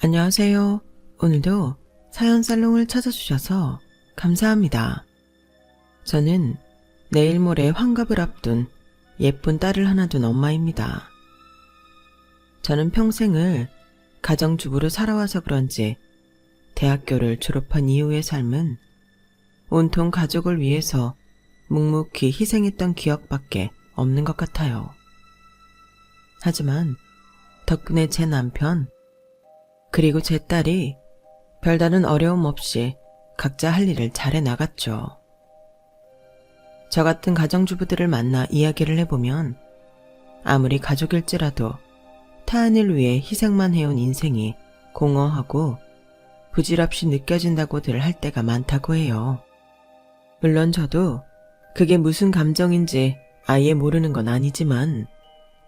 안녕하세요. 오늘도 사연 살롱을 찾아주셔서 감사합니다. 저는 내일 모레 환갑을 앞둔 예쁜 딸을 하나 둔 엄마입니다. 저는 평생을 가정주부로 살아와서 그런지 대학교를 졸업한 이후의 삶은 온통 가족을 위해서 묵묵히 희생했던 기억밖에 없는 것 같아요. 하지만 덕분에 제 남편 그리고 제 딸이 별다른 어려움 없이 각자 할 일을 잘해 나갔죠. 저 같은 가정주부들을 만나 이야기를 해보면 아무리 가족일지라도 타인을 위해 희생만 해온 인생이 공허하고 부질없이 느껴진다고들 할 때가 많다고 해요. 물론 저도 그게 무슨 감정인지 아예 모르는 건 아니지만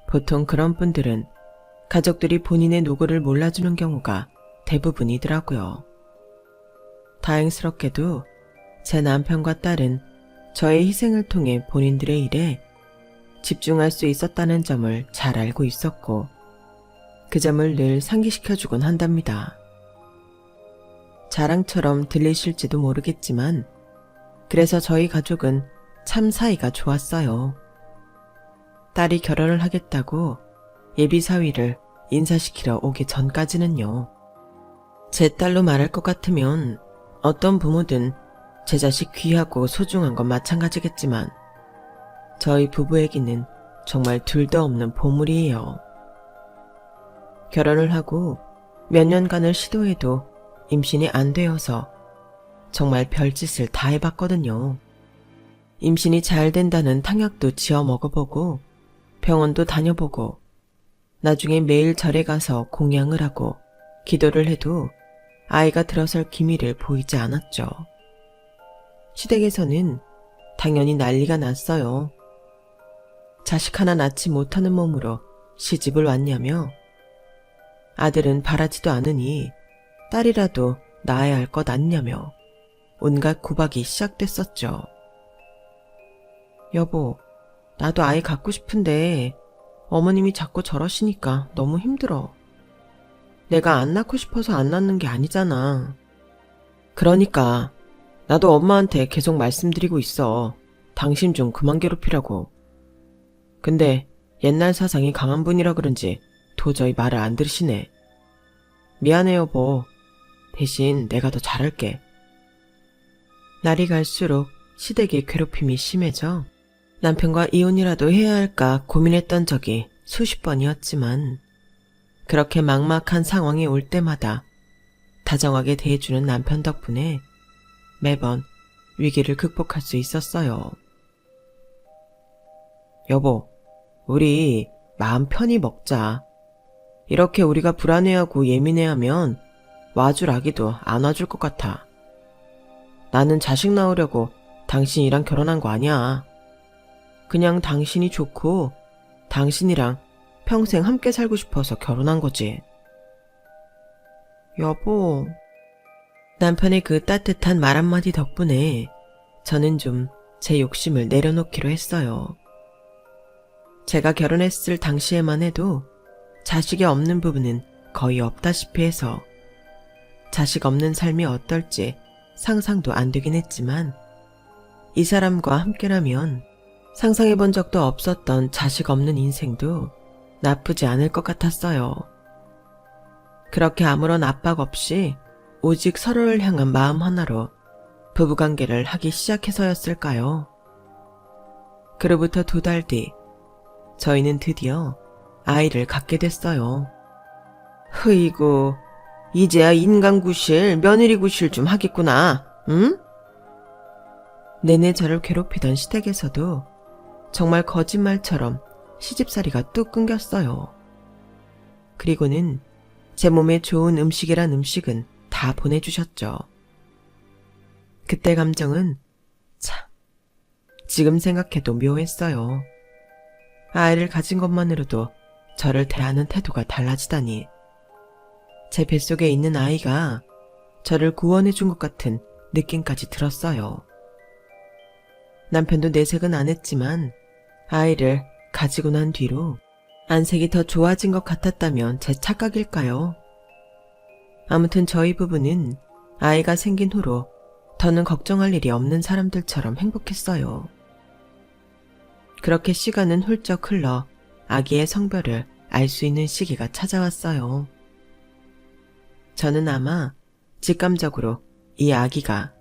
보통 그런 분들은 가족들이 본인의 노고를 몰라주는 경우가 대부분이더라고요. 다행스럽게도 제 남편과 딸은 저의 희생을 통해 본인들의 일에 집중할 수 있었다는 점을 잘 알고 있었고 그 점을 늘 상기시켜주곤 한답니다. 자랑처럼 들리실지도 모르겠지만 그래서 저희 가족은 참 사이가 좋았어요. 딸이 결혼을 하겠다고 예비사위를 인사시키러 오기 전까지는요. 제 딸로 말할 것 같으면 어떤 부모든 제 자식 귀하고 소중한 건 마찬가지겠지만 저희 부부에게는 정말 둘도 없는 보물이에요. 결혼을 하고 몇 년간을 시도해도 임신이 안 되어서 정말 별짓을 다 해봤거든요. 임신이 잘 된다는 탕약도 지어 먹어보고 병원도 다녀보고 나중에 매일 절에 가서 공양을 하고 기도를 해도 아이가 들어설 기미를 보이지 않았죠. 시댁에서는 당연히 난리가 났어요. 자식 하나 낳지 못하는 몸으로 시집을 왔냐며 아들은 바라지도 않으니 딸이라도 낳아야 할 것 아니냐며 온갖 구박이 시작됐었죠. 여보, 나도 아이 갖고 싶은데 어머님이 자꾸 저러시니까 너무 힘들어. 내가 안 낳고 싶어서 안 낳는 게 아니잖아. 그러니까 나도 엄마한테 계속 말씀드리고 있어. 당신 좀 그만 괴롭히라고. 근데 옛날 사상이 강한 분이라 그런지 도저히 말을 안 들으시네. 미안해 여보. 대신 내가 더 잘할게. 날이 갈수록 시댁의 괴롭힘이 심해져 남편과 이혼이라도 해야 할까 고민했던 적이 수십 번이었지만 그렇게 막막한 상황이 올 때마다 다정하게 대해주는 남편 덕분에 매번 위기를 극복할 수 있었어요. 여보, 우리 마음 편히 먹자. 이렇게 우리가 불안해하고 예민해하면 와줄 아기도 안 와줄 것 같아. 나는 자식 낳으려고 당신이랑 결혼한 거 아니야. 그냥 당신이 좋고 당신이랑 평생 함께 살고 싶어서 결혼한 거지. 여보. 남편의 그 따뜻한 말 한마디 덕분에 저는 좀 제 욕심을 내려놓기로 했어요. 제가 결혼했을 당시에만 해도 자식이 없는 부부는 거의 없다시피 해서 자식 없는 삶이 어떨지 상상도 안 되긴 했지만 이 사람과 함께라면 상상해본 적도 없었던 자식 없는 인생도 나쁘지 않을 것 같았어요. 그렇게 아무런 압박 없이 오직 서로를 향한 마음 하나로 부부관계를 하기 시작해서였을까요? 그로부터 2달 뒤 저희는 드디어 아이를 갖게 됐어요. 흐이고 이제야 인간구실, 며느리구실 좀 하겠구나, 응? 내내 저를 괴롭히던 시댁에서도 정말 거짓말처럼 시집살이가 뚝 끊겼어요. 그리고는 제 몸에 좋은 음식이란 음식은 다 보내주셨죠. 그때 감정은 참 지금 생각해도 묘했어요. 아이를 가진 것만으로도 저를 대하는 태도가 달라지다니. 제 뱃속에 있는 아이가 저를 구원해준 것 같은 느낌까지 들었어요. 남편도 내색은 안 했지만 아이를 가지고 난 뒤로 안색이 더 좋아진 것 같았다면 제 착각일까요? 아무튼 저희 부부는 아이가 생긴 후로 더는 걱정할 일이 없는 사람들처럼 행복했어요. 그렇게 시간은 훌쩍 흘러 아기의 성별을 알 수 있는 시기가 찾아왔어요. 저는 아마 직감적으로 이 아기가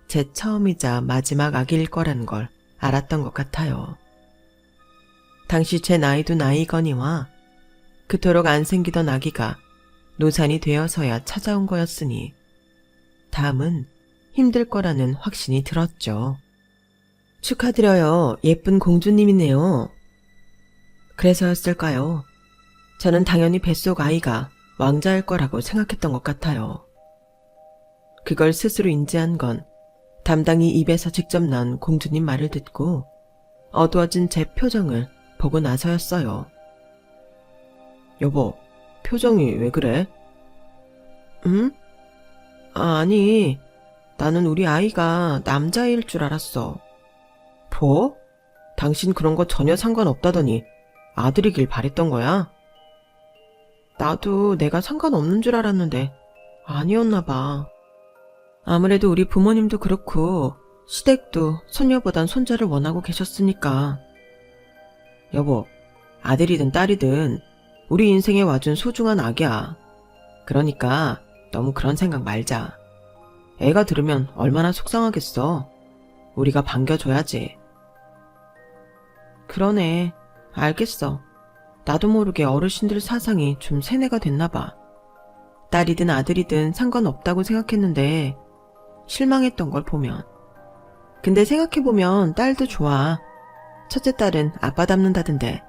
제 처음이자 마지막 아기일 거라는 걸 알았던 것 같아요. 당시 제 나이도 나이거니와 그토록 안 생기던 아기가 노산이 되어서야 찾아온 거였으니 다음은 힘들 거라는 확신이 들었죠. 축하드려요. 예쁜 공주님이네요. 그래서였을까요? 저는 당연히 뱃속 아이가 왕자일 거라고 생각했던 것 같아요. 그걸 스스로 인지한 건 담당이 입에서 직접 난 공주님 말을 듣고 어두워진 제 표정을 보고 나서였어요. 여보, 표정이 왜 그래? 응? 아니, 나는 우리 아이가 남자일 줄 알았어. 뭐? 당신 그런 거 전혀 상관없다더니 아들이길 바랬던 거야? 나도 내가 상관없는 줄 알았는데 아니었나 봐. 아무래도 우리 부모님도 그렇고 시댁도 손녀보단 손자를 원하고 계셨으니까. 여보, 아들이든 딸이든 우리 인생에 와준 소중한 아기야. 그러니까 너무 그런 생각 말자. 애가 들으면 얼마나 속상하겠어. 우리가 반겨줘야지. 그러네. 알겠어. 나도 모르게 어르신들 사상이 좀 세뇌가 됐나 봐. 딸이든 아들이든 상관없다고 생각했는데 실망했던 걸 보면. 근데 생각해보면 딸도 좋아. 첫째 딸은 아빠 닮는다던데.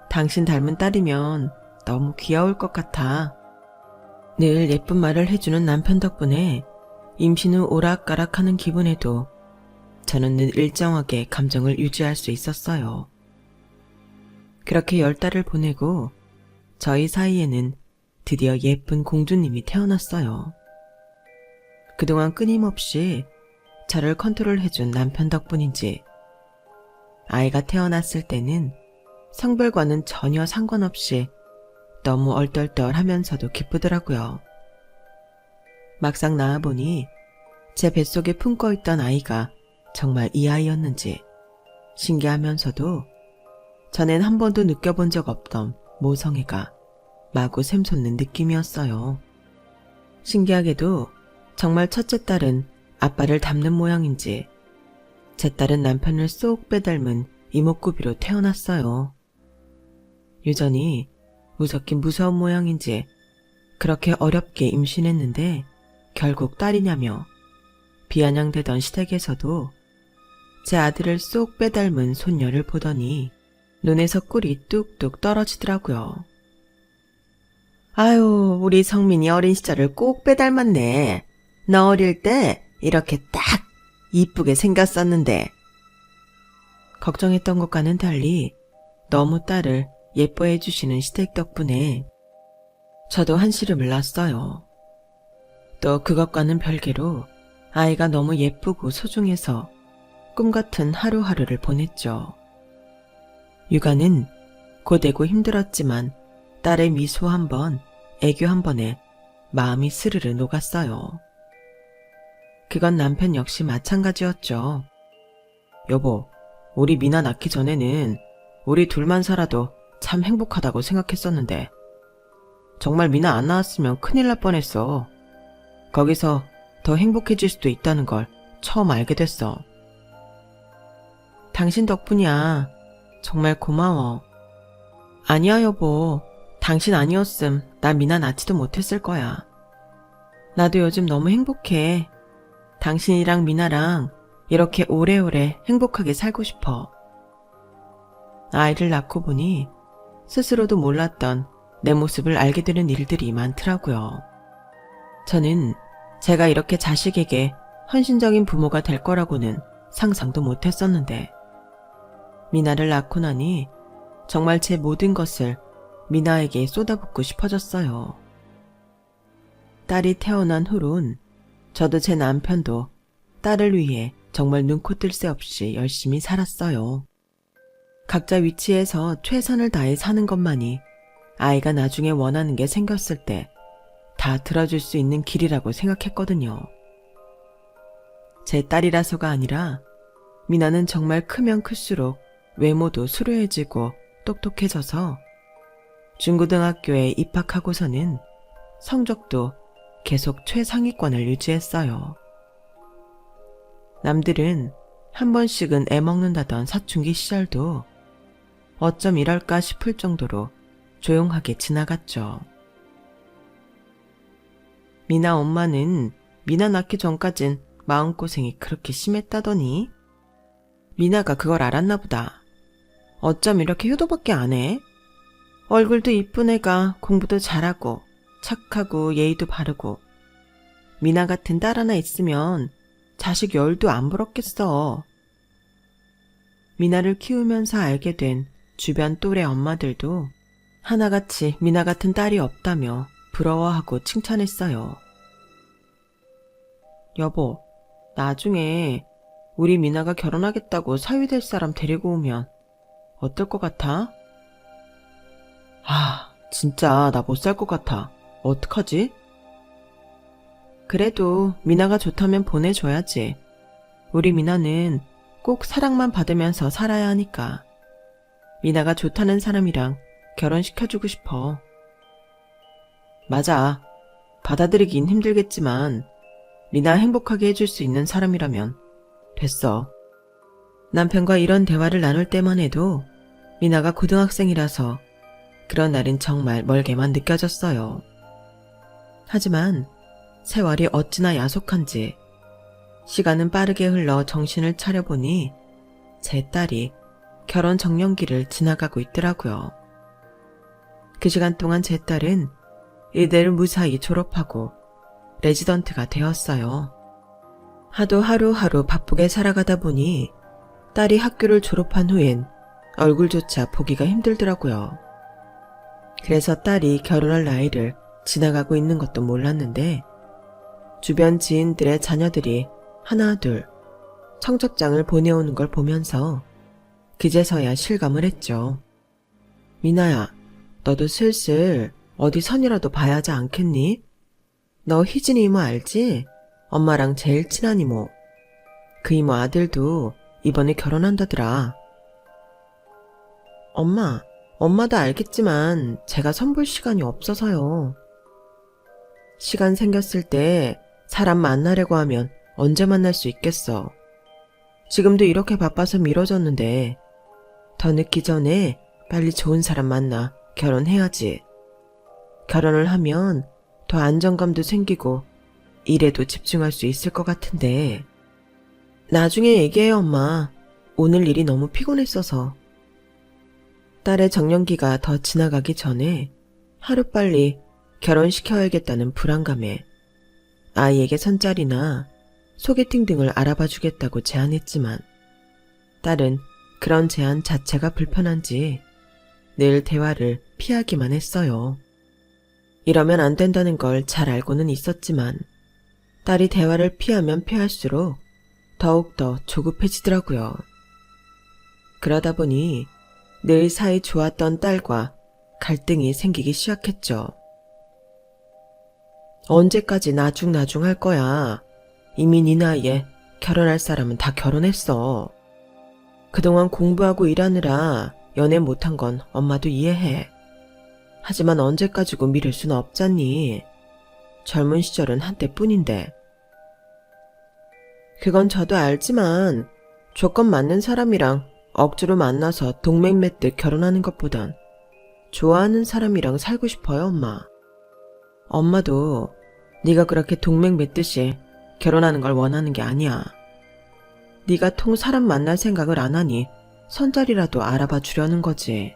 당신 닮은 딸이면 너무 귀여울 것 같아. 늘 예쁜 말을 해주는 남편 덕분에 임신 후 오락가락하는 기분에도 저는 늘 일정하게 감정을 유지할 수 있었어요. 그렇게 10달을 보내고 저희 사이에는 드디어 예쁜 공주님이 태어났어요. 그동안 끊임없이 저를 컨트롤해준 남편 덕분인지 아이가 태어났을 때는 성별과는 전혀 상관없이 너무 얼떨떨하면서도 기쁘더라고요. 막상 낳아보니 제 뱃속에 품고 있던 아이가 정말 이 아이였는지 신기하면서도 전엔 한 번도 느껴본 적 없던 모성애가 마구 샘솟는 느낌이었어요. 신기하게도 정말 첫째 딸은 아빠를 닮는 모양인지 제 딸은 남편을 쏙 빼닮은 이목구비로 태어났어요. 유전이 무섭긴 무서운 모양인지 그렇게 어렵게 임신했는데 결국 딸이냐며 비아냥대던 시댁에서도 제 아들을 쏙 빼닮은 손녀를 보더니 눈에서 꿀이 뚝뚝 떨어지더라고요. 아유, 우리 성민이 어린 시절을 꼭 빼닮았네. 너 어릴 때 이렇게 딱 이쁘게 생겼었는데. 걱정했던 것과는 달리 너무 딸을 예뻐해 주시는 시댁 덕분에 저도 한시름을 놨어요. 또 그것과는 별개로 아이가 너무 예쁘고 소중해서 꿈같은 하루하루를 보냈죠. 육아는 고되고 힘들었지만 딸의 미소 한 번, 애교 한 번에 마음이 스르르 녹았어요. 그건 남편 역시 마찬가지였죠. 여보, 우리 미나 낳기 전에는 우리 둘만 살아도 참 행복하다고 생각했었는데 정말 미나 안 낳았으면 큰일 날 뻔했어. 거기서 더 행복해질 수도 있다는 걸 처음 알게 됐어. 당신 덕분이야. 정말 고마워. 아니야 여보. 당신 아니었음 나 미나 낳지도 못했을 거야. 나도 요즘 너무 행복해. 당신이랑 미나랑 이렇게 오래오래 행복하게 살고 싶어. 아이를 낳고 보니 스스로도 몰랐던 내 모습을 알게 되는 일들이 많더라고요. 저는 제가 이렇게 자식에게 헌신적인 부모가 될 거라고는 상상도 못했었는데 미나를 낳고 나니 정말 제 모든 것을 미나에게 쏟아붓고 싶어졌어요. 딸이 태어난 후론 저도 제 남편도 딸을 위해 정말 눈코 뜰 새 없이 열심히 살았어요. 각자 위치에서 최선을 다해 사는 것만이 아이가 나중에 원하는 게 생겼을 때 다 들어줄 수 있는 길이라고 생각했거든요. 제 딸이라서가 아니라 미나는 정말 크면 클수록 외모도 수려해지고 똑똑해져서 중고등학교에 입학하고서는 성적도 계속 최상위권을 유지했어요. 남들은 한 번씩은 애먹는다던 사춘기 시절도 어쩜 이럴까 싶을 정도로 조용하게 지나갔죠. 미나 엄마는 미나 낳기 전까진 마음고생이 그렇게 심했다더니 미나가 그걸 알았나 보다. 어쩜 이렇게 효도밖에 안 해? 얼굴도 이쁜 애가 공부도 잘하고 착하고 예의도 바르고 미나 같은 딸 하나 있으면 자식 열도 안 부럽겠어. 미나를 키우면서 알게 된 주변 또래 엄마들도 하나같이 미나 같은 딸이 없다며 부러워하고 칭찬했어요. 여보, 나중에 우리 미나가 결혼하겠다고 사위될 사람 데리고 오면 어떨 것 같아? 진짜 나 못 살 것 같아. 어떡하지? 그래도 미나가 좋다면 보내줘야지. 우리 미나는 꼭 사랑만 받으면서 살아야 하니까. 미나가 좋다는 사람이랑 결혼시켜주고 싶어. 맞아. 받아들이긴 힘들겠지만 미나 행복하게 해줄 수 있는 사람이라면 됐어. 남편과 이런 대화를 나눌 때만 해도 미나가 고등학생이라서 그런 날은 정말 멀게만 느껴졌어요. 하지만 세월이 어찌나 야속한지 시간은 빠르게 흘러 정신을 차려보니 제 딸이 결혼 정년기를 지나가고 있더라고요. 그 시간 동안 제 딸은 의대를 무사히 졸업하고 레지던트가 되었어요. 하도 하루하루 바쁘게 살아가다 보니 딸이 학교를 졸업한 후엔 얼굴조차 보기가 힘들더라고요. 그래서 딸이 결혼할 나이를 지나가고 있는 것도 몰랐는데 주변 지인들의 자녀들이 하나 둘 청첩장을 보내오는 걸 보면서 그제서야 실감을 했죠. 미나야, 너도 슬슬 어디 선이라도 봐야 하지 않겠니? 너 희진이 이모 알지? 엄마랑 제일 친한 이모. 그 이모 아들도 이번에 결혼한다더라. 엄마도 알겠지만 제가 선볼 시간이 없어서요. 시간 생겼을 때 사람 만나려고 하면 언제 만날 수 있겠어. 지금도 이렇게 바빠서 미뤄졌는데 더 늦기 전에 빨리 좋은 사람 만나 결혼해야지. 결혼을 하면 더 안정감도 생기고 일에도 집중할 수 있을 것 같은데. 나중에 얘기해요, 엄마. 오늘 일이 너무 피곤했어서. 딸의 정년기가 더 지나가기 전에 하루빨리 결혼시켜야겠다는 불안감에 아이에게 선짜리나 소개팅 등을 알아봐 주겠다고 제안했지만 딸은 그런 제안 자체가 불편한지 늘 대화를 피하기만 했어요. 이러면 안 된다는 걸 잘 알고는 있었지만 딸이 대화를 피하면 피할수록 더욱더 조급해지더라고요. 그러다 보니 늘 사이 좋았던 딸과 갈등이 생기기 시작했죠. 언제까지 나중나중 할 거야. 이미 네 나이에 결혼할 사람은 다 결혼했어. 그동안 공부하고 일하느라 연애 못한 건 엄마도 이해해. 하지만 언제까지고 미룰 수는 없잖니. 젊은 시절은 한때뿐인데. 그건 저도 알지만 조건 맞는 사람이랑 억지로 만나서 동맹 맺듯 결혼하는 것보단 좋아하는 사람이랑 살고 싶어요, 엄마. 엄마도 네가 그렇게 동맹 맺듯이 결혼하는 걸 원하는 게 아니야. 네가 통 사람 만날 생각을 안 하니 선자리라도 알아봐 주려는 거지.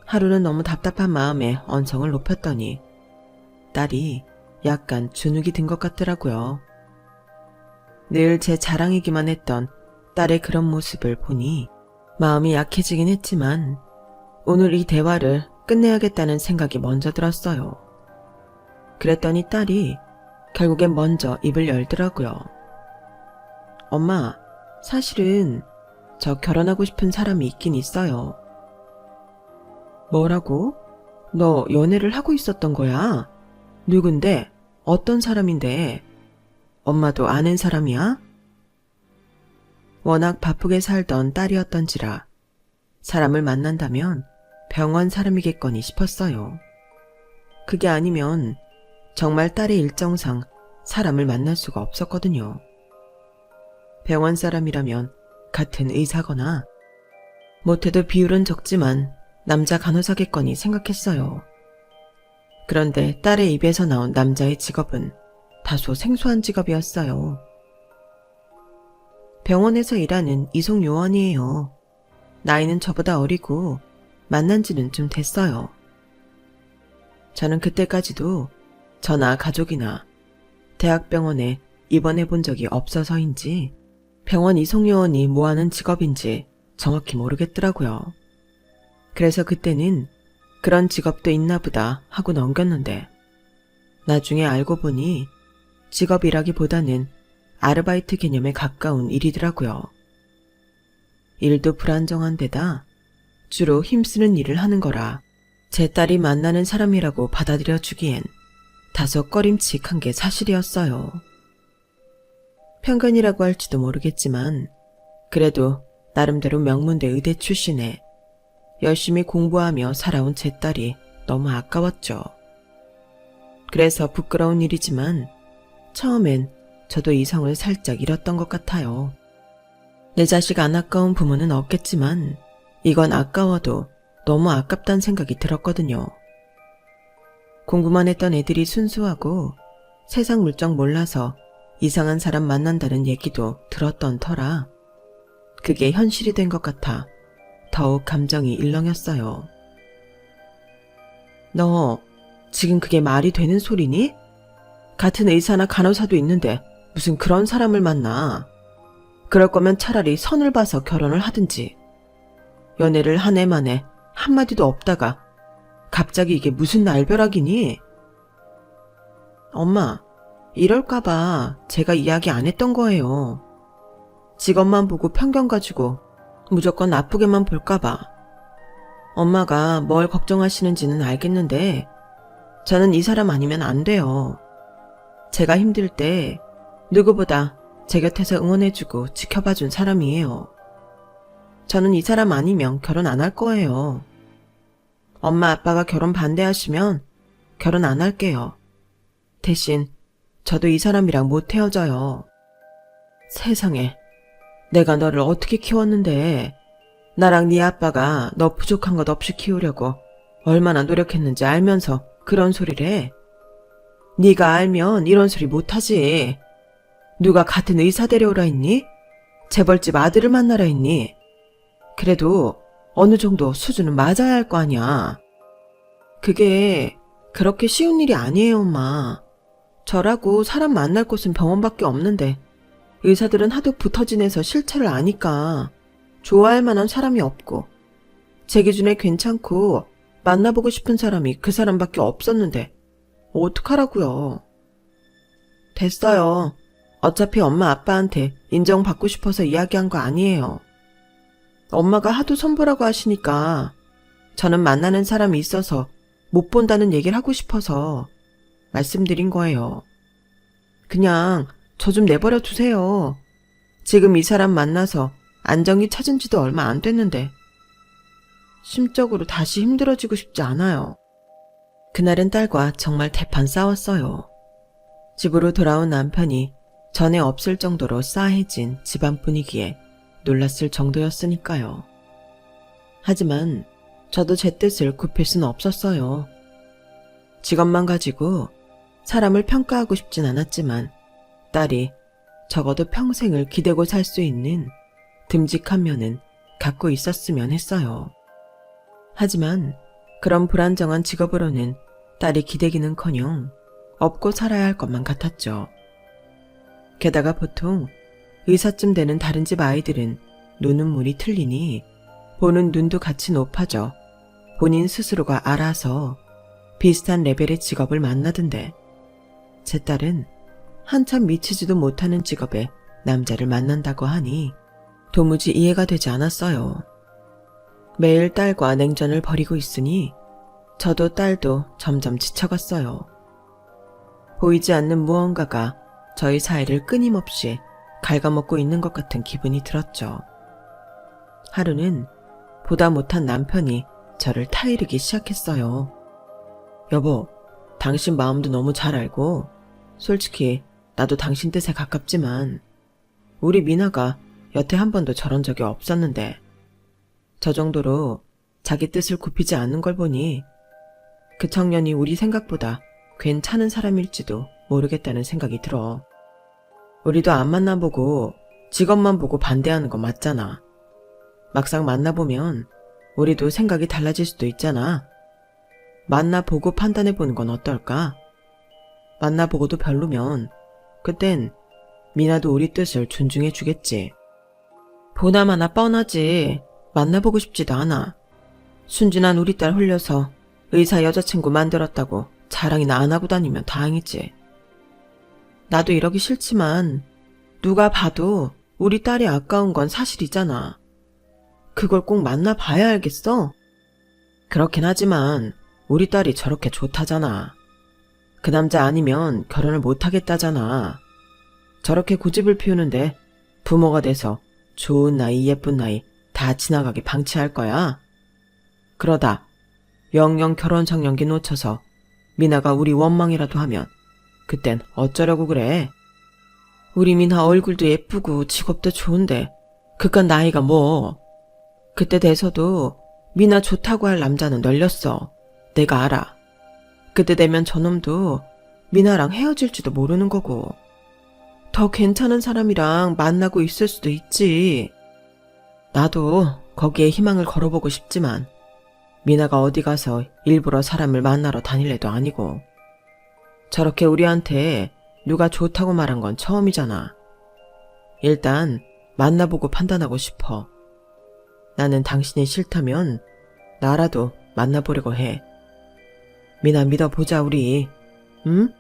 하루는 너무 답답한 마음에 언성을 높였더니 딸이 약간 주눅이 든 것 같더라고요. 늘 제 자랑이기만 했던 딸의 그런 모습을 보니 마음이 약해지긴 했지만 오늘 이 대화를 끝내야겠다는 생각이 먼저 들었어요. 그랬더니 딸이 결국엔 먼저 입을 열더라고요. 엄마, 사실은 저 결혼하고 싶은 사람이 있긴 있어요. 뭐라고? 너 연애를 하고 있었던 거야? 누군데? 어떤 사람인데? 엄마도 아는 사람이야? 워낙 바쁘게 살던 딸이었던지라 사람을 만난다면 병원 사람이겠거니 싶었어요. 그게 아니면 정말 딸의 일정상 사람을 만날 수가 없었거든요. 병원 사람이라면 같은 의사거나 못해도 비율은 적지만 남자 간호사겠거니 생각했어요. 그런데 딸의 입에서 나온 남자의 직업은 다소 생소한 직업이었어요. 병원에서 일하는 이송요원이에요. 나이는 저보다 어리고 만난 지는 좀 됐어요. 저는 그때까지도 저나 가족이나 대학병원에 입원해 본 적이 없어서인지 병원 이송요원이 뭐하는 직업인지 정확히 모르겠더라고요. 그래서 그때는 그런 직업도 있나 보다 하고 넘겼는데 나중에 알고 보니 직업이라기보다는 아르바이트 개념에 가까운 일이더라고요. 일도 불안정한 데다 주로 힘쓰는 일을 하는 거라 제 딸이 만나는 사람이라고 받아들여주기엔 다소 꺼림칙한 게 사실이었어요. 편견이라고 할지도 모르겠지만 그래도 나름대로 명문대 의대 출신에 열심히 공부하며 살아온 제 딸이 너무 아까웠죠. 그래서 부끄러운 일이지만 처음엔 저도 이성을 살짝 잃었던 것 같아요. 내 자식 안 아까운 부모는 없겠지만 이건 아까워도 너무 아깝다는 생각이 들었거든요. 공부만 했던 애들이 순수하고 세상 물정 몰라서 이상한 사람 만난다는 얘기도 들었던 터라 그게 현실이 된 것 같아 더욱 감정이 일렁였어요. 너 지금 그게 말이 되는 소리니? 같은 의사나 간호사도 있는데 무슨 그런 사람을 만나. 그럴 거면 차라리 선을 봐서 결혼을 하든지. 연애를 한 해 만에 한마디도 없다가 갑자기 이게 무슨 날벼락이니? 엄마, 이럴까봐 제가 이야기 안 했던 거예요. 직업만 보고 편견 가지고 무조건 나쁘게만 볼까봐. 엄마가 뭘 걱정하시는지는 알겠는데 저는 이 사람 아니면 안 돼요. 제가 힘들 때 누구보다 제 곁에서 응원해주고 지켜봐준 사람이에요. 저는 이 사람 아니면 결혼 안 할 거예요. 엄마 아빠가 결혼 반대하시면 결혼 안 할게요. 대신 저도 이 사람이랑 못 헤어져요. 세상에, 내가 너를 어떻게 키웠는데 나랑 네 아빠가 너 부족한 것 없이 키우려고 얼마나 노력했는지 알면서 그런 소리를 해. 네가 알면 이런 소리 못하지. 누가 같은 의사 데려오라 했니? 재벌집 아들을 만나라 했니? 그래도 어느 정도 수준은 맞아야 할 거 아니야. 그게 그렇게 쉬운 일이 아니에요, 엄마. 저라고 사람 만날 곳은 병원밖에 없는데 의사들은 하도 붙어 지내서 실체를 아니까 좋아할 만한 사람이 없고 제 기준에 괜찮고 만나보고 싶은 사람이 그 사람밖에 없었는데 어떡하라고요. 됐어요. 어차피 엄마 아빠한테 인정받고 싶어서 이야기한 거 아니에요. 엄마가 하도 선보라고 하시니까 저는 만나는 사람이 있어서 못 본다는 얘기를 하고 싶어서 말씀드린 거예요. 그냥 저 좀 내버려 두세요. 지금 이 사람 만나서 안정이 찾은 지도 얼마 안 됐는데 심적으로 다시 힘들어지고 싶지 않아요. 그날은 딸과 정말 대판 싸웠어요. 집으로 돌아온 남편이 전에 없을 정도로 싸해진 집안 분위기에 놀랐을 정도였으니까요. 하지만 저도 제 뜻을 굽힐 수는 없었어요. 직업만 가지고 사람을 평가하고 싶진 않았지만 딸이 적어도 평생을 기대고 살 수 있는 듬직한 면은 갖고 있었으면 했어요. 하지만 그런 불안정한 직업으로는 딸이 기대기는커녕 업고 살아야 할 것만 같았죠. 게다가 보통 의사쯤 되는 다른 집 아이들은 노는 물이 틀리니 보는 눈도 같이 높아져 본인 스스로가 알아서 비슷한 레벨의 직업을 만나던데 제 딸은 한참 미치지도 못하는 직업에 남자를 만난다고 하니 도무지 이해가 되지 않았어요. 매일 딸과 냉전을 벌이고 있으니 저도 딸도 점점 지쳐갔어요. 보이지 않는 무언가가 저희 사이를 끊임없이 갉아먹고 있는 것 같은 기분이 들었죠. 하루는 보다 못한 남편이 저를 타이르기 시작했어요. 여보, 당신 마음도 너무 잘 알고 솔직히 나도 당신 뜻에 가깝지만 우리 미나가 여태 한 번도 저런 적이 없었는데 저 정도로 자기 뜻을 굽히지 않는 걸 보니 그 청년이 우리 생각보다 괜찮은 사람일지도 모르겠다는 생각이 들어. 우리도 안 만나보고 직업만 보고 반대하는 거 맞잖아. 막상 만나보면 우리도 생각이 달라질 수도 있잖아. 만나보고 판단해보는 건 어떨까? 만나보고도 별로면 그땐 미나도 우리 뜻을 존중해주겠지. 보나마나 뻔하지. 만나보고 싶지도 않아. 순진한 우리 딸 홀려서 의사 여자친구 만들었다고 자랑이나 안 하고 다니면 다행이지. 나도 이러기 싫지만 누가 봐도 우리 딸이 아까운 건 사실이잖아. 그걸 꼭 만나봐야 알겠어? 그렇긴 하지만 우리 딸이 저렇게 좋다잖아. 그 남자 아니면 결혼을 못하겠다잖아. 저렇게 고집을 피우는데 부모가 돼서 좋은 나이 예쁜 나이 다 지나가게 방치할 거야. 그러다 영영 결혼 적령기 놓쳐서 미나가 우리 원망이라도 하면 그땐 어쩌려고 그래. 우리 미나 얼굴도 예쁘고 직업도 좋은데 그깟 나이가 뭐. 그때 돼서도 미나 좋다고 할 남자는 널렸어. 내가 알아. 그때 되면 저놈도 미나랑 헤어질지도 모르는 거고 더 괜찮은 사람이랑 만나고 있을 수도 있지. 나도 거기에 희망을 걸어보고 싶지만 미나가 어디 가서 일부러 사람을 만나러 다닐 애도 아니고 저렇게 우리한테 누가 좋다고 말한 건 처음이잖아. 일단 만나보고 판단하고 싶어. 나는 당신이 싫다면 나라도 만나보려고 해. 미나 믿어보자 우리. 응?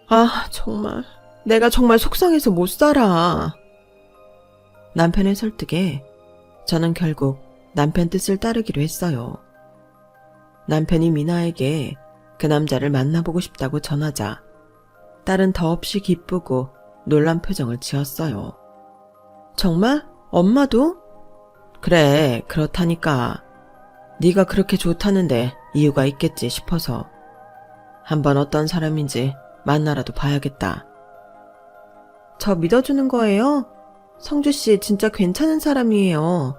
아 정말 내가 정말 속상해서 못 살아. 남편의 설득에 저는 결국 남편 뜻을 따르기로 했어요. 남편이 미나에게 그 남자를 만나보고 싶다고 전하자 딸은 더없이 기쁘고 놀란 표정을 지었어요. 정말? 엄마도? 그래, 그렇다니까. 네가 그렇게 좋다는데 이유가 있겠지 싶어서 한번 어떤 사람인지 만나라도 봐야겠다. 저 믿어주는 거예요? 성주씨 진짜 괜찮은 사람이에요.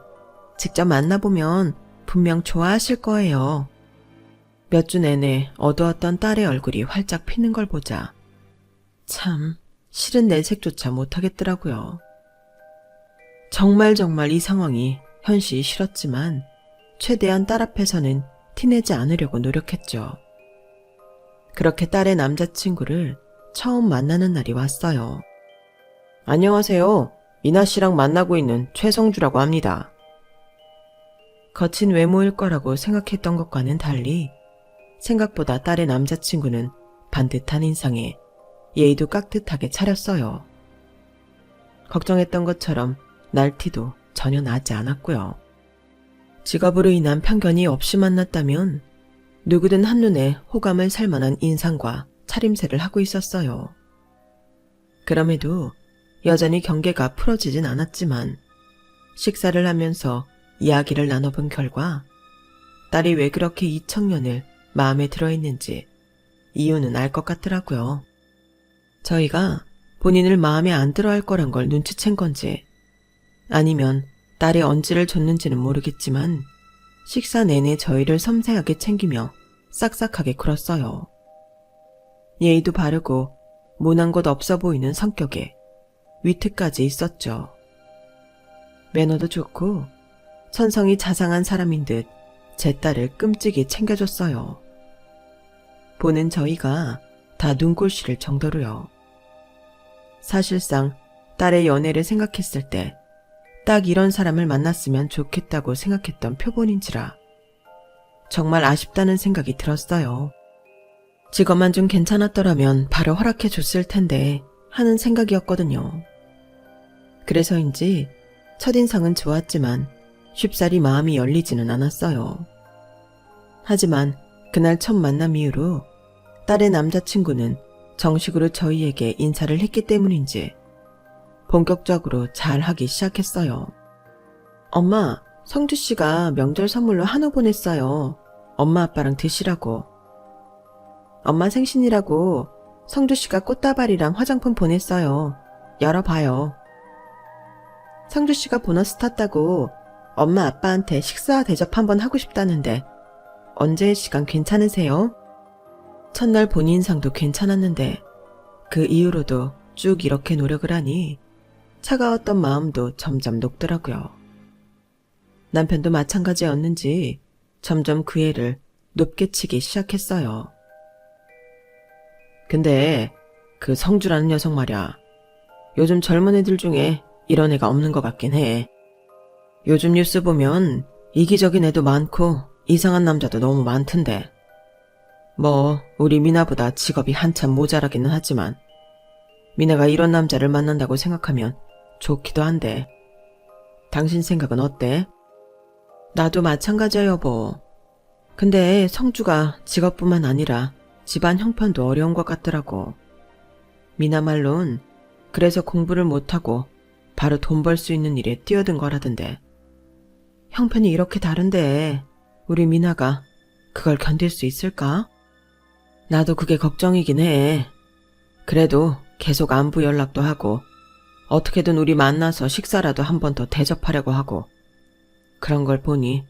직접 만나보면 분명 좋아하실 거예요. 몇 주 내내 어두웠던 딸의 얼굴이 활짝 피는 걸 보자 참 싫은 내색조차 못하겠더라고요. 정말 이 상황이 현실이 싫었지만 최대한 딸 앞에서는 티내지 않으려고 노력했죠. 그렇게 딸의 남자친구를 처음 만나는 날이 왔어요. 안녕하세요. 미나 씨랑 만나고 있는 최성주라고 합니다. 거친 외모일 거라고 생각했던 것과는 달리 생각보다 딸의 남자친구는 반듯한 인상에 예의도 깍듯하게 차렸어요. 걱정했던 것처럼 날티도 전혀 나지 않았고요. 직업으로 인한 편견이 없이 만났다면 누구든 한눈에 호감을 살 만한 인상과 차림새를 하고 있었어요. 그럼에도 여전히 경계가 풀어지진 않았지만 식사를 하면서 이야기를 나눠본 결과 딸이 왜 그렇게 이 청년을 마음에 들어했는지 이유는 알 것 같더라고요. 저희가 본인을 마음에 안 들어할 거란 걸 눈치챈 건지 아니면 딸의 언지를 줬는지는 모르겠지만 식사 내내 저희를 섬세하게 챙기며 싹싹하게 굴었어요. 예의도 바르고 모난 곳 없어 보이는 성격에 위트까지 있었죠. 매너도 좋고 천성이 자상한 사람인 듯 제 딸을 끔찍이 챙겨줬어요. 보는 저희가 다 눈꼴시릴 정도로요. 사실상 딸의 연애를 생각했을 때 딱 이런 사람을 만났으면 좋겠다고 생각했던 표본인지라 정말 아쉽다는 생각이 들었어요. 직업만 좀 괜찮았더라면 바로 허락해 줬을 텐데 하는 생각이었거든요. 그래서인지 첫인상은 좋았지만 쉽사리 마음이 열리지는 않았어요. 하지만 그날 첫 만남 이후로 딸의 남자친구는 정식으로 저희에게 인사를 했기 때문인지 본격적으로 잘 하기 시작했어요. 엄마, 성주 씨가 명절 선물로 한우 보냈어요. 엄마 아빠랑 드시라고. 엄마 생신이라고 성주 씨가 꽃다발이랑 화장품 보냈어요. 열어봐요. 성주 씨가 보너스 탔다고 엄마 아빠한테 식사 대접 한번 하고 싶다는데 언제 시간 괜찮으세요? 첫날 본 인상도 괜찮았는데 그 이후로도 쭉 이렇게 노력을 하니 차가웠던 마음도 점점 녹더라고요. 남편도 마찬가지였는지 점점 그 애를 높게 치기 시작했어요. 근데 그 성주라는 녀석 말이야. 요즘 젊은 애들 중에 이런 애가 없는 것 같긴 해. 요즘 뉴스 보면 이기적인 애도 많고 이상한 남자도 너무 많던데. 뭐 우리 미나보다 직업이 한참 모자라기는 하지만 미나가 이런 남자를 만난다고 생각하면 좋기도 한데 당신 생각은 어때? 나도 마찬가지야 여보. 근데 성주가 직업뿐만 아니라 집안 형편도 어려운 것 같더라고. 미나 말론 그래서 공부를 못하고 바로 돈 벌 수 있는 일에 뛰어든 거라던데. 형편이 이렇게 다른데 우리 미나가 그걸 견딜 수 있을까? 나도 그게 걱정이긴 해. 그래도 계속 안부 연락도 하고 어떻게든 우리 만나서 식사라도 한 번 더 대접하려고 하고 그런 걸 보니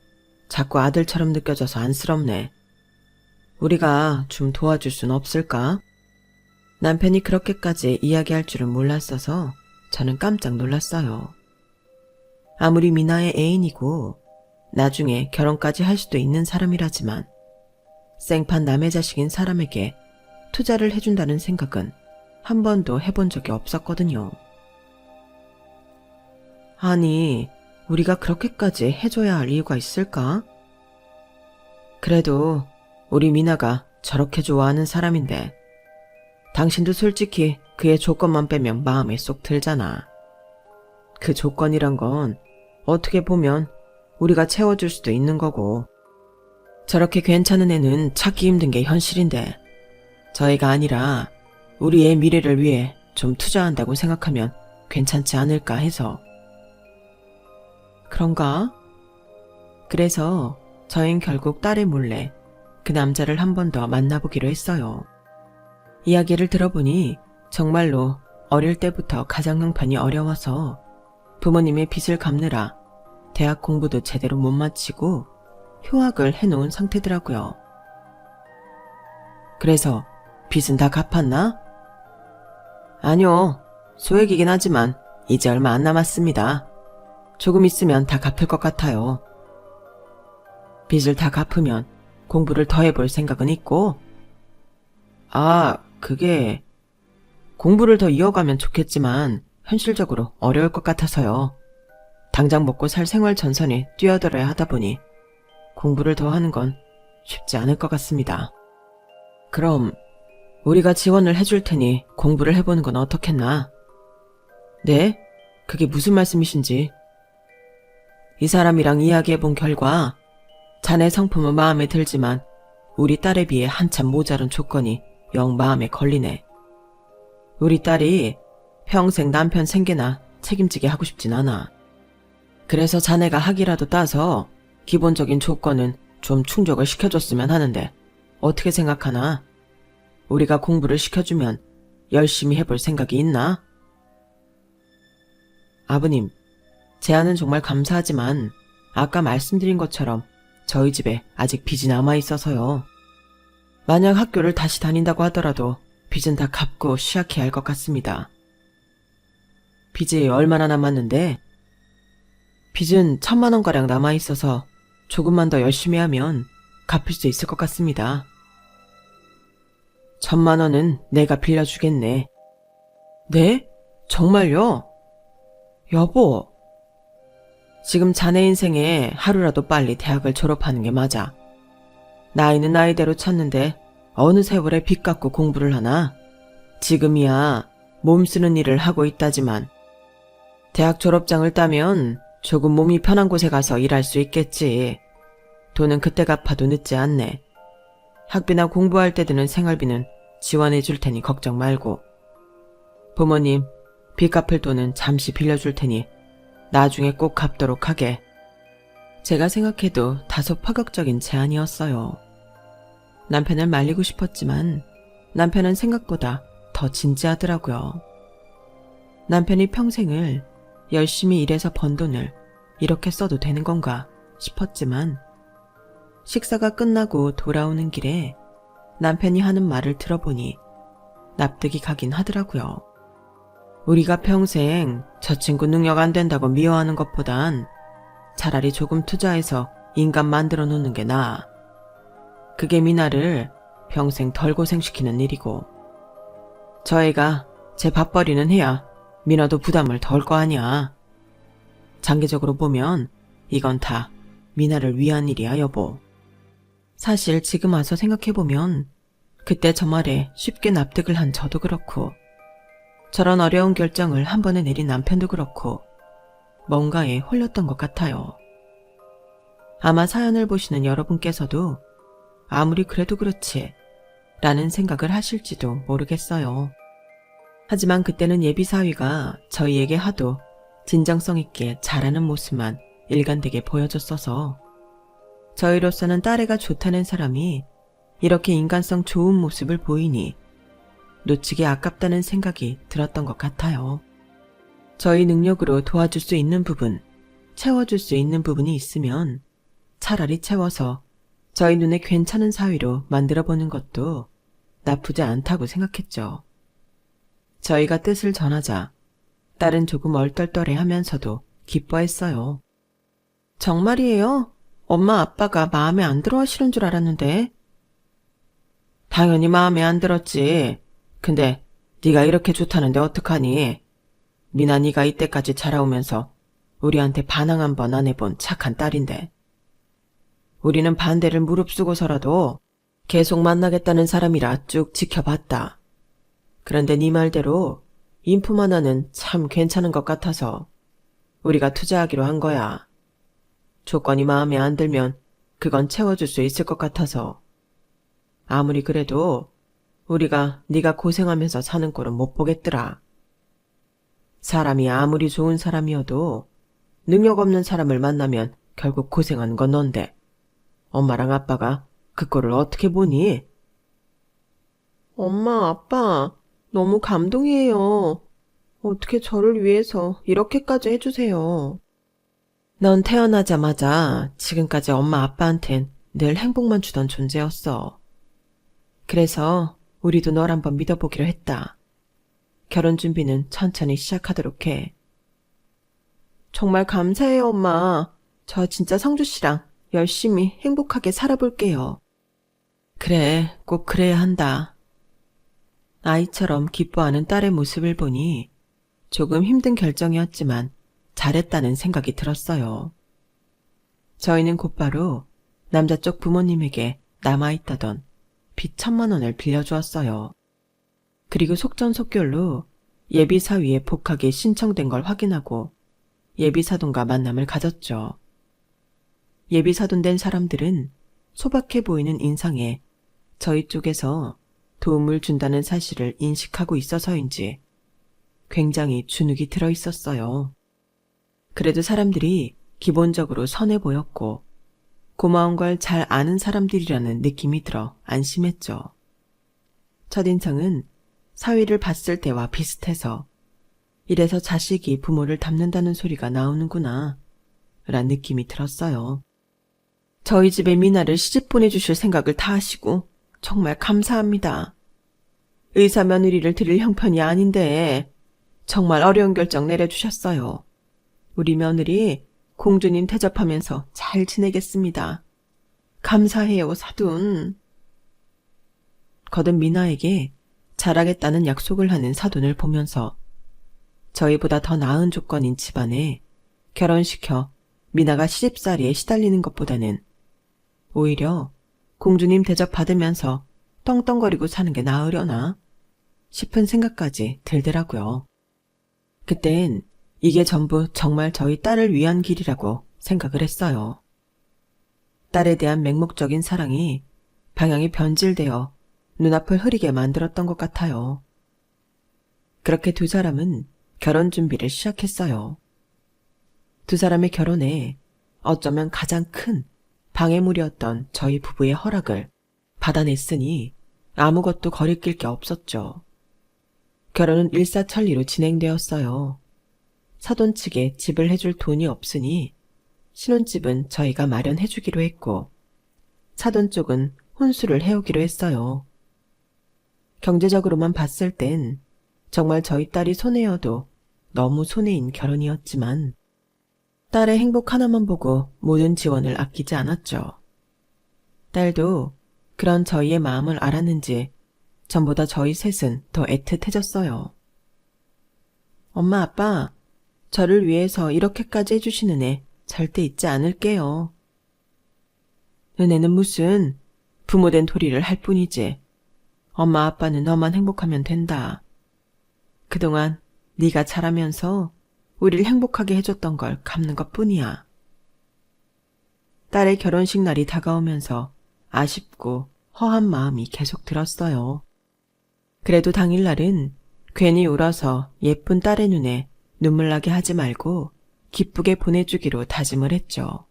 자꾸 아들처럼 느껴져서 안쓰럽네. 우리가 좀 도와줄 순 없을까? 남편이 그렇게까지 이야기할 줄은 몰랐어서 저는 깜짝 놀랐어요. 아무리 미나의 애인이고 나중에 결혼까지 할 수도 있는 사람이라지만 생판 남의 자식인 사람에게 투자를 해준다는 생각은 한 번도 해본 적이 없었거든요. 아니, 우리가 그렇게까지 해줘야 할 이유가 있을까? 그래도 우리 미나가 저렇게 좋아하는 사람인데 당신도 솔직히 그의 조건만 빼면 마음에 쏙 들잖아. 그 조건이란 건 어떻게 보면 우리가 채워줄 수도 있는 거고 저렇게 괜찮은 애는 찾기 힘든 게 현실인데 저희가 아니라 우리의 미래를 위해 좀 투자한다고 생각하면 괜찮지 않을까 해서. 그런가? 그래서 저흰 결국 딸의 몰래 그 남자를 한 번 더 만나보기로 했어요. 이야기를 들어보니 정말로 어릴 때부터 가정 형편이 어려워서 부모님의 빚을 갚느라 대학 공부도 제대로 못 마치고 휴학을 해놓은 상태더라고요. 그래서 빚은 다 갚았나? 아니요. 소액이긴 하지만 이제 얼마 안 남았습니다. 조금 있으면 다 갚을 것 같아요. 빚을 다 갚으면 공부를 더 해볼 생각은 있고? 그게 공부를 더 이어가면 좋겠지만 현실적으로 어려울 것 같아서요. 당장 먹고 살 생활 전선에 뛰어들어야 하다 보니 공부를 더 하는 건 쉽지 않을 것 같습니다. 그럼 우리가 지원을 해줄 테니 공부를 해보는 건 어떻겠나? 네? 그게 무슨 말씀이신지? 이 사람이랑 이야기해본 결과 자네 성품은 마음에 들지만 우리 딸에 비해 한참 모자른 조건이 영 마음에 걸리네. 우리 딸이 평생 남편 생계나 책임지게 하고 싶진 않아. 그래서 자네가 학이라도 따서 기본적인 조건은 좀 충족을 시켜줬으면 하는데 어떻게 생각하나? 우리가 공부를 시켜주면 열심히 해볼 생각이 있나? 아버님, 제안은 정말 감사하지만 아까 말씀드린 것처럼 저희 집에 아직 빚이 남아있어서요. 만약 학교를 다시 다닌다고 하더라도 빚은 다 갚고 시작해야 할 것 같습니다. 빚이 얼마나 남았는데? 빚은 1,000만 원가량 남아있어서 조금만 더 열심히 하면 갚을 수 있을 것 같습니다. 1,000만 원은 내가 빌려주겠네. 네? 정말요? 여보, 지금 자네 인생에 하루라도 빨리 대학을 졸업하는 게 맞아. 나이는 나이대로 찼는데 어느 세월에 빚 갚고 공부를 하나? 지금이야 몸 쓰는 일을 하고 있다지만 대학 졸업장을 따면 조금 몸이 편한 곳에 가서 일할 수 있겠지. 돈은 그때 갚아도 늦지 않네. 학비나 공부할 때 드는 생활비는 지원해 줄 테니 걱정 말고. 부모님, 빚 갚을 돈은 잠시 빌려줄 테니 나중에 꼭 갚도록 하게. 제가 생각해도 다소 파격적인 제안이었어요. 남편을 말리고 싶었지만 남편은 생각보다 더 진지하더라고요. 남편이 평생을 열심히 일해서 번 돈을 이렇게 써도 되는 건가 싶었지만 식사가 끝나고 돌아오는 길에 남편이 하는 말을 들어보니 납득이 가긴 하더라고요. 우리가 평생 저 친구 능력 안 된다고 미워하는 것보단 차라리 조금 투자해서 인간 만들어 놓는 게 나아. 그게 미나를 평생 덜 고생시키는 일이고 저 애가 제 밥벌이는 해야 미나도 부담을 덜 거 아니야. 장기적으로 보면 이건 다 미나를 위한 일이야, 여보. 사실 지금 와서 생각해보면 그때 저 말에 쉽게 납득을 한 저도 그렇고 저런 어려운 결정을 한 번에 내린 남편도 그렇고 뭔가에 홀렸던 것 같아요. 아마 사연을 보시는 여러분께서도 아무리 그래도 그렇지 라는 생각을 하실지도 모르겠어요. 하지만 그때는 예비사위가 저희에게 하도 진정성 있게 잘하는 모습만 일관되게 보여줬어서 저희로서는 딸애가 좋다는 사람이 이렇게 인간성 좋은 모습을 보이니 놓치기 아깝다는 생각이 들었던 것 같아요. 저희 능력으로 도와줄 수 있는 부분, 채워줄 수 있는 부분이 있으면 차라리 채워서 저희 눈에 괜찮은 사위로 만들어보는 것도 나쁘지 않다고 생각했죠. 저희가 뜻을 전하자 딸은 조금 얼떨떨해 하면서도 기뻐했어요. 정말이에요? 엄마 아빠가 마음에 안 들어 하시는 줄 알았는데. 당연히 마음에 안 들었지. 근데 네가 이렇게 좋다는데 어떡하니? 미나 네가 이때까지 자라오면서 우리한테 반항 한 번 안 해본 착한 딸인데. 우리는 반대를 무릅쓰고서라도 계속 만나겠다는 사람이라 쭉 지켜봤다. 그런데 네 말대로 인품 하나는 참 괜찮은 것 같아서 우리가 투자하기로 한 거야. 조건이 마음에 안 들면 그건 채워줄 수 있을 것 같아서. 아무리 그래도 우리가 네가 고생하면서 사는 꼴은 못 보겠더라. 사람이 아무리 좋은 사람이어도 능력 없는 사람을 만나면 결국 고생하는 건 넌데 엄마랑 아빠가 그 꼴을 어떻게 보니? 엄마, 아빠, 너무 감동이에요. 어떻게 저를 위해서 이렇게까지 해주세요. 넌 태어나자마자 지금까지 엄마 아빠한텐 늘 행복만 주던 존재였어. 그래서 우리도 널 한번 믿어보기로 했다. 결혼 준비는 천천히 시작하도록 해. 정말 감사해요, 엄마. 저 진짜 성주 씨랑 열심히 행복하게 살아볼게요. 그래, 꼭 그래야 한다. 아이처럼 기뻐하는 딸의 모습을 보니 조금 힘든 결정이었지만 잘했다는 생각이 들었어요. 저희는 곧바로 남자 쪽 부모님에게 남아있다던 빚 1,000만 원을 빌려주었어요. 그리고 속전속결로 예비사위에 복학이 신청된 걸 확인하고 예비사돈과 만남을 가졌죠. 예비사돈 된 사람들은 소박해 보이는 인상에 저희 쪽에서 도움을 준다는 사실을 인식하고 있어서인지 굉장히 주눅이 들어 있었어요. 그래도 사람들이 기본적으로 선해 보였고 고마운 걸 잘 아는 사람들이라는 느낌이 들어 안심했죠. 첫인상은 사위를 봤을 때와 비슷해서 이래서 자식이 부모를 닮는다는 소리가 나오는구나 란 느낌이 들었어요. 저희 집에 미나를 시집 보내주실 생각을 다 하시고 정말 감사합니다. 의사 며느리를 드릴 형편이 아닌데 정말 어려운 결정 내려주셨어요. 우리 며느리 공주님 대접하면서 잘 지내겠습니다. 감사해요, 사돈. 거듭 미나에게 잘하겠다는 약속을 하는 사돈을 보면서 저희보다 더 나은 조건인 집안에 결혼시켜 미나가 시집살이에 시달리는 것보다는 오히려 공주님 대접받으면서 떵떵거리고 사는 게 나으려나 싶은 생각까지 들더라고요. 그땐 이게 전부 정말 저희 딸을 위한 길이라고 생각을 했어요. 딸에 대한 맹목적인 사랑이 방향이 변질되어 눈앞을 흐리게 만들었던 것 같아요. 그렇게 두 사람은 결혼 준비를 시작했어요. 두 사람의 결혼에 어쩌면 가장 큰 방해물이었던 저희 부부의 허락을 받아냈으니 아무것도 거리낄 게 없었죠. 결혼은 일사천리로 진행되었어요. 사돈 측에 집을 해줄 돈이 없으니 신혼집은 저희가 마련해주기로 했고 사돈 쪽은 혼수를 해오기로 했어요. 경제적으로만 봤을 땐 정말 저희 딸이 손해여도 너무 손해인 결혼이었지만 딸의 행복 하나만 보고 모든 지원을 아끼지 않았죠. 딸도 그런 저희의 마음을 알았는지 전보다 저희 셋은 더 애틋해졌어요. 엄마, 아빠, 저를 위해서 이렇게까지 해주시는 애 절대 잊지 않을게요. 은혜는 무슨 부모된 도리를 할 뿐이지. 엄마, 아빠는 너만 행복하면 된다. 그동안 네가 자라면서 우리를 행복하게 해줬던 걸 갚는 것뿐이야. 딸의 결혼식 날이 다가오면서 아쉽고 허한 마음이 계속 들었어요. 그래도 당일날은 괜히 울어서 예쁜 딸의 눈에 눈물 나게 하지 말고 기쁘게 보내주기로 다짐을 했죠.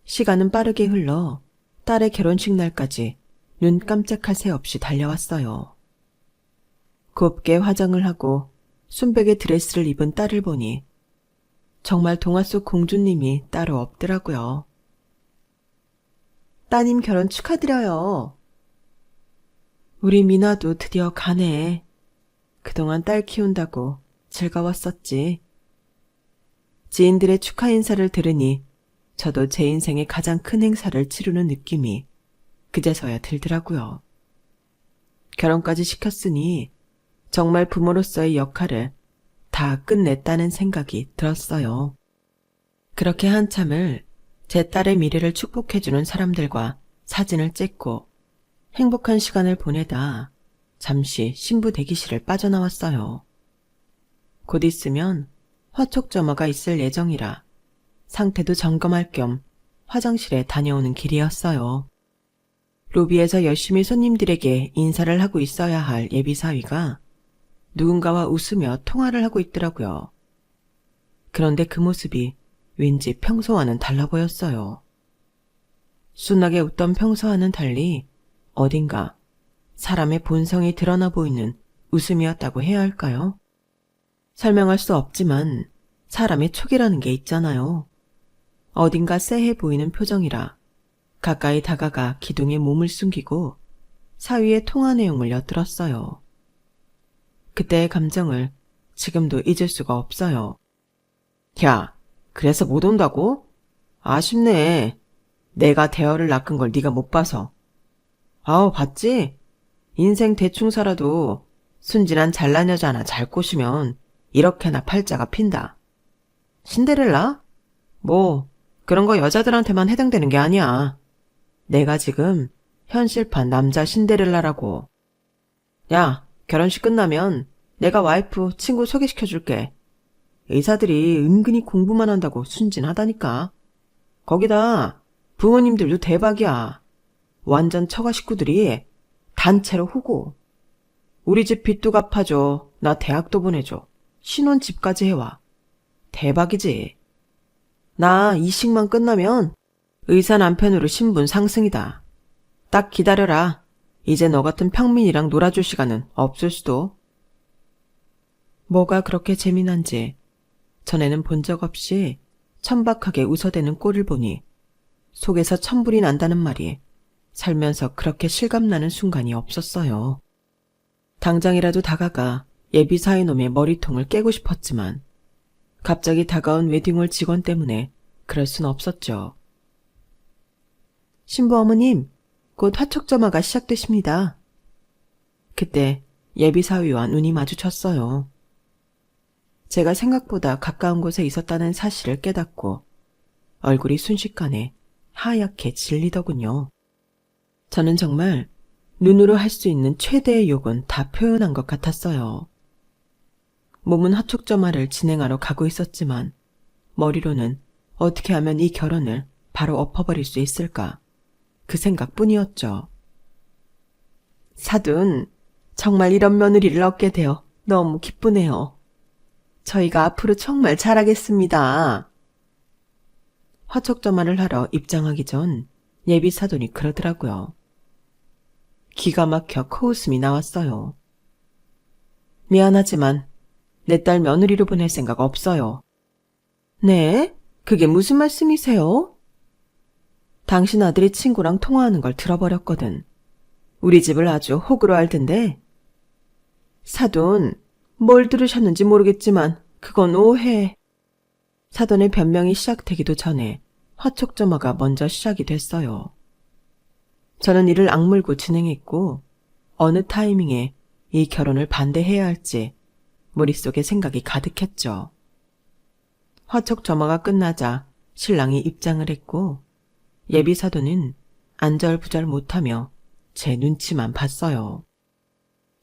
시간은 빠르게 흘러 딸의 결혼식 날까지 눈 깜짝할 새 없이 달려왔어요. 곱게 화장을 하고 순백의 드레스를 입은 딸을 보니 정말 동화 속 공주님이 따로 없더라고요. 따님 결혼 축하드려요. 우리 미나도 드디어 가네. 그동안 딸 키운다고 즐거웠었지. 지인들의 축하 인사를 들으니 저도 제 인생의 가장 큰 행사를 치르는 느낌이 그제서야 들더라고요. 결혼까지 시켰으니 정말 부모로서의 역할을 다 끝냈다는 생각이 들었어요. 그렇게 한참을 제 딸의 미래를 축복해주는 사람들과 사진을 찍고 행복한 시간을 보내다 잠시 신부 대기실을 빠져나왔어요. 곧 있으면 화촉점화가 있을 예정이라 상태도 점검할 겸 화장실에 다녀오는 길이었어요. 로비에서 열심히 손님들에게 인사를 하고 있어야 할 예비사위가 누군가와 웃으며 통화를 하고 있더라고요. 그런데 그 모습이 왠지 평소와는 달라 보였어요. 순하게 웃던 평소와는 달리 어딘가 사람의 본성이 드러나 보이는 웃음이었다고 해야 할까요? 설명할 수 없지만 사람의 촉이라는 게 있잖아요. 어딘가 쎄해 보이는 표정이라 가까이 다가가 기둥에 몸을 숨기고 사위의 통화 내용을 엿들었어요. 그때의 감정을 지금도 잊을 수가 없어요. 야, 그래서 못 온다고? 아쉽네. 내가 대어를 낚은 걸 네가 못 봐서. 아우, 봤지? 인생 대충 살아도 순진한 잘난 여자 하나 잘 꼬시면 이렇게나 팔자가 핀다. 신데렐라? 뭐 그런 거 여자들한테만 해당되는 게 아니야. 내가 지금 현실판 남자 신데렐라라고. 야, 결혼식 끝나면 내가 와이프 친구 소개시켜줄게. 의사들이 은근히 공부만 한다고 순진하다니까. 거기다 부모님들도 대박이야. 완전 처가 식구들이 단체로 후고. 우리 집 빚도 갚아줘. 나 대학도 보내줘. 신혼집까지 해와. 대박이지. 나 이식만 끝나면 의사 남편으로 신분 상승이다. 딱 기다려라. 이제 너 같은 평민이랑 놀아줄 시간은 없을 수도. 뭐가 그렇게 재미난지 전에는 본 적 없이 천박하게 웃어대는 꼴을 보니 속에서 천불이 난다는 말이 살면서 그렇게 실감나는 순간이 없었어요. 당장이라도 다가가 예비사위 놈의 머리통을 깨고 싶었지만 갑자기 다가온 웨딩홀 직원 때문에 그럴 순 없었죠. 신부 어머님, 곧 화촉점화가 시작되십니다. 그때 예비사위와 눈이 마주쳤어요. 제가 생각보다 가까운 곳에 있었다는 사실을 깨닫고 얼굴이 순식간에 하얗게 질리더군요. 저는 정말 눈으로 할 수 있는 최대의 욕은 다 표현한 것 같았어요. 몸은 화촉점화를 진행하러 가고 있었지만 머리로는 어떻게 하면 이 결혼을 바로 엎어버릴 수 있을까? 그 생각뿐이었죠. 사돈, 정말 이런 며느리를 얻게 되어 너무 기쁘네요. 저희가 앞으로 정말 잘하겠습니다. 화촉점화를 하러 입장하기 전 예비 사돈이 그러더라고요. 기가 막혀 코웃음이 나왔어요. 미안하지만 내 딸 며느리로 보낼 생각 없어요. 네? 그게 무슨 말씀이세요? 당신 아들이 친구랑 통화하는 걸 들어버렸거든. 우리 집을 아주 호구로 알던데. 사돈, 뭘 들으셨는지 모르겠지만 그건 오해. 사돈의 변명이 시작되기도 전에 화촉점화가 먼저 시작이 됐어요. 저는 이를 악물고 진행했고 어느 타이밍에 이 결혼을 반대해야 할지 머릿속에 생각이 가득했죠. 화촉점화가 끝나자 신랑이 입장을 했고 예비 사돈은 안절부절 못하며 제 눈치만 봤어요.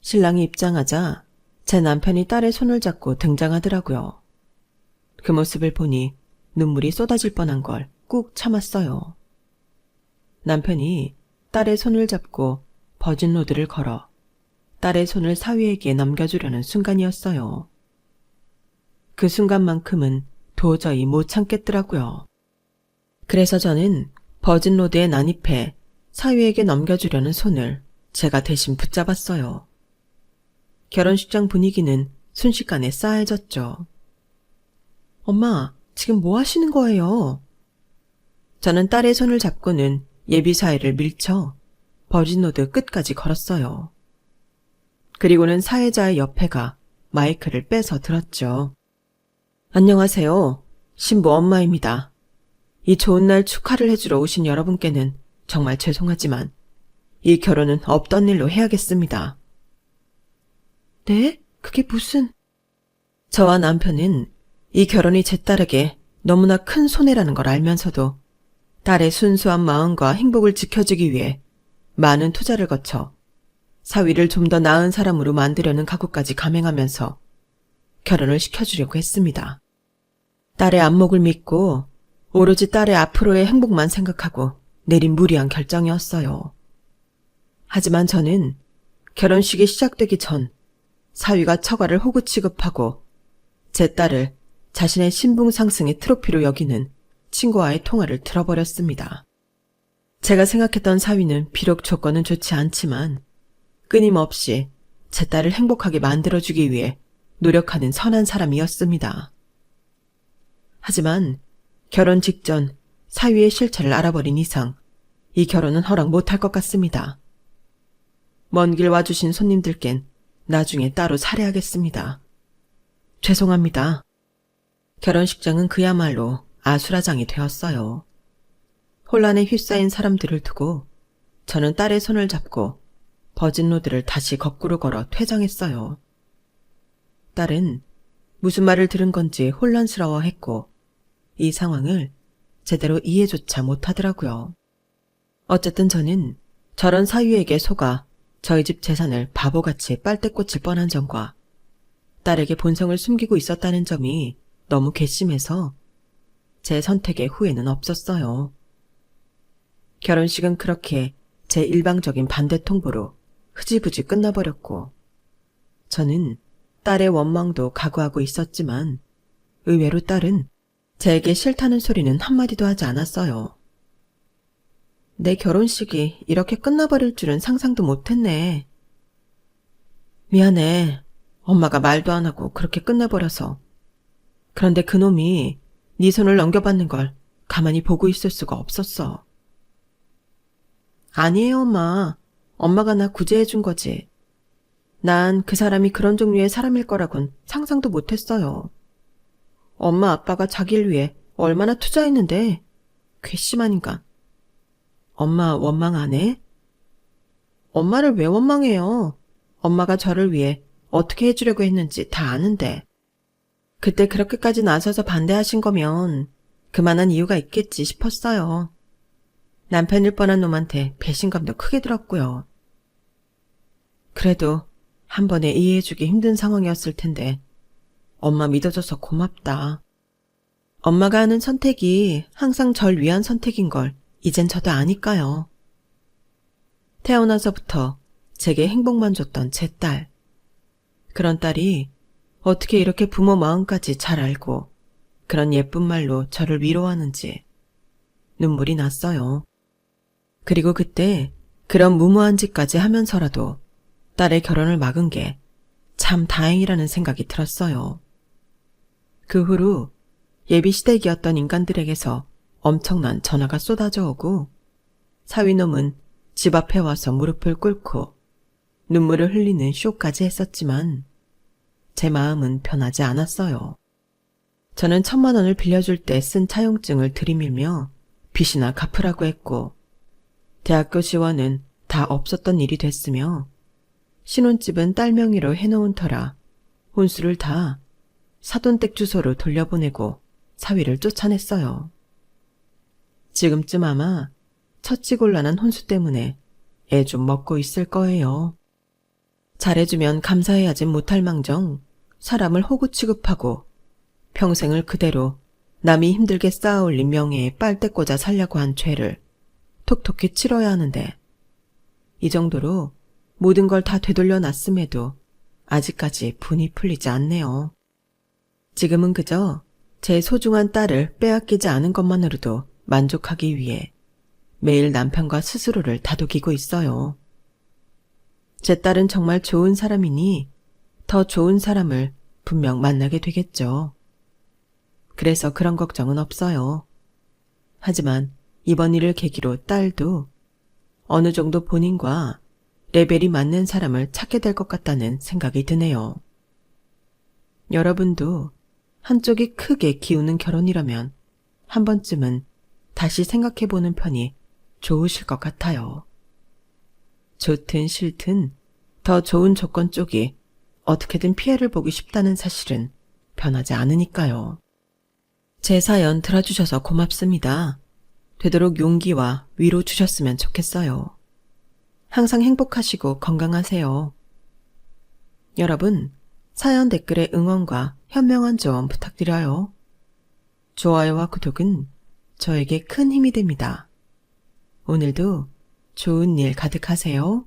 신랑이 입장하자 제 남편이 딸의 손을 잡고 등장하더라고요. 그 모습을 보니 눈물이 쏟아질 뻔한 걸 꾹 참았어요. 남편이 딸의 손을 잡고 버진로드를 걸어 딸의 손을 사위에게 넘겨주려는 순간이었어요. 그 순간만큼은 도저히 못 참겠더라고요. 그래서 저는 버진로드에 난입해 사위에게 넘겨주려는 손을 제가 대신 붙잡았어요. 결혼식장 분위기는 순식간에 싸해졌죠. 엄마, 지금 뭐 하시는 거예요? 저는 딸의 손을 잡고는 예비 사회를 밀쳐 버진로드 끝까지 걸었어요. 그리고는 사회자의 옆에가 마이크를 빼서 들었죠. 안녕하세요. 신부 엄마입니다. 이 좋은 날 축하를 해주러 오신 여러분께는 정말 죄송하지만 이 결혼은 없던 일로 해야겠습니다. 네? 그게 무슨... 저와 남편은 이 결혼이 제 딸에게 너무나 큰 손해라는 걸 알면서도 딸의 순수한 마음과 행복을 지켜주기 위해 많은 투자를 거쳐 사위를 좀 더 나은 사람으로 만들려는 각오까지 감행하면서 결혼을 시켜주려고 했습니다. 딸의 안목을 믿고 오로지 딸의 앞으로의 행복만 생각하고 내린 무리한 결정이었어요. 하지만 저는 결혼식이 시작되기 전 사위가 처가를 호구 취급하고 제 딸을 자신의 신분 상승의 트로피로 여기는 친구와의 통화를 들어버렸습니다. 제가 생각했던 사위는 비록 조건은 좋지 않지만 끊임없이 제 딸을 행복하게 만들어주기 위해 노력하는 선한 사람이었습니다. 하지만 결혼 직전 사위의 실체를 알아버린 이상 이 결혼은 허락 못할 것 같습니다. 먼 길 와주신 손님들겐 나중에 따로 사례하겠습니다. 죄송합니다. 결혼식장은 그야말로 아수라장이 되었어요. 혼란에 휩싸인 사람들을 두고 저는 딸의 손을 잡고 버진로드를 다시 거꾸로 걸어 퇴장했어요. 딸은 무슨 말을 들은 건지 혼란스러워했고 이 상황을 제대로 이해조차 못하더라고요. 어쨌든 저는 저런 사위에게 속아 저희 집 재산을 바보같이 빨대 꽂힐 뻔한 점과 딸에게 본성을 숨기고 있었다는 점이 너무 괘씸해서 제 선택에 후회는 없었어요. 결혼식은 그렇게 제 일방적인 반대 통보로 흐지부지 끝나버렸고 저는 딸의 원망도 각오하고 있었지만 의외로 딸은 제게 싫다는 소리는 한마디도 하지 않았어요. 내 결혼식이 이렇게 끝나버릴 줄은 상상도 못했네. 미안해. 엄마가 말도 안 하고 그렇게 끝내버려서. 그런데 그놈이 네 손을 넘겨받는 걸 가만히 보고 있을 수가 없었어. 아니에요, 엄마. 엄마가 나 구제해준 거지. 난 그 사람이 그런 종류의 사람일 거라곤 상상도 못했어요. 엄마 아빠가 자기를 위해 얼마나 투자했는데 괘씸한 인간. 엄마 원망 안 해? 엄마를 왜 원망해요? 엄마가 저를 위해 어떻게 해주려고 했는지 다 아는데. 그때 그렇게까지 나서서 반대하신 거면 그만한 이유가 있겠지 싶었어요. 남편일 뻔한 놈한테 배신감도 크게 들었고요. 그래도 한 번에 이해해주기 힘든 상황이었을 텐데 엄마 믿어줘서 고맙다. 엄마가 하는 선택이 항상 절 위한 선택인 걸 이젠 저도 아니까요. 태어나서부터 제게 행복만 줬던 제 딸. 그런 딸이 어떻게 이렇게 부모 마음까지 잘 알고 그런 예쁜 말로 저를 위로하는지 눈물이 났어요. 그리고 그때 그런 무모한 짓까지 하면서라도 딸의 결혼을 막은 게 참 다행이라는 생각이 들었어요. 그 후로 예비 시댁이었던 인간들에게서 엄청난 전화가 쏟아져 오고 사위놈은 집 앞에 와서 무릎을 꿇고 눈물을 흘리는 쇼까지 했었지만 제 마음은 변하지 않았어요. 저는 1,000만 원을 빌려줄 때 쓴 차용증을 들이밀며 빚이나 갚으라고 했고 대학교 지원은 다 없었던 일이 됐으며 신혼집은 딸 명의로 해놓은 터라 혼수를 다 사돈댁 주소로 돌려보내고 사위를 쫓아냈어요. 지금쯤 아마 처치곤란한 혼수 때문에 애 좀 먹고 있을 거예요. 잘해주면 감사해야지 못할 망정 사람을 호구 취급하고 평생을 그대로 남이 힘들게 쌓아올린 명예에 빨대 꽂아 살려고 한 죄를 톡톡히 치러야 하는데 이 정도로 모든 걸 다 되돌려 놨음에도 아직까지 분이 풀리지 않네요. 지금은 그저 제 소중한 딸을 빼앗기지 않은 것만으로도 만족하기 위해 매일 남편과 스스로를 다독이고 있어요. 제 딸은 정말 좋은 사람이니 더 좋은 사람을 분명 만나게 되겠죠. 그래서 그런 걱정은 없어요. 하지만 이번 일을 계기로 딸도 어느 정도 본인과 레벨이 맞는 사람을 찾게 될 것 같다는 생각이 드네요. 여러분도 한쪽이 크게 기우는 결혼이라면 한 번쯤은 다시 생각해보는 편이 좋으실 것 같아요. 좋든 싫든 더 좋은 조건 쪽이 어떻게든 피해를 보기 쉽다는 사실은 변하지 않으니까요. 제 사연 들어주셔서 고맙습니다. 되도록 용기와 위로 주셨으면 좋겠어요. 항상 행복하시고 건강하세요. 여러분, 사연 댓글에 응원과 현명한 조언 부탁드려요. 좋아요와 구독은 저에게 큰 힘이 됩니다. 오늘도 좋은 일 가득하세요.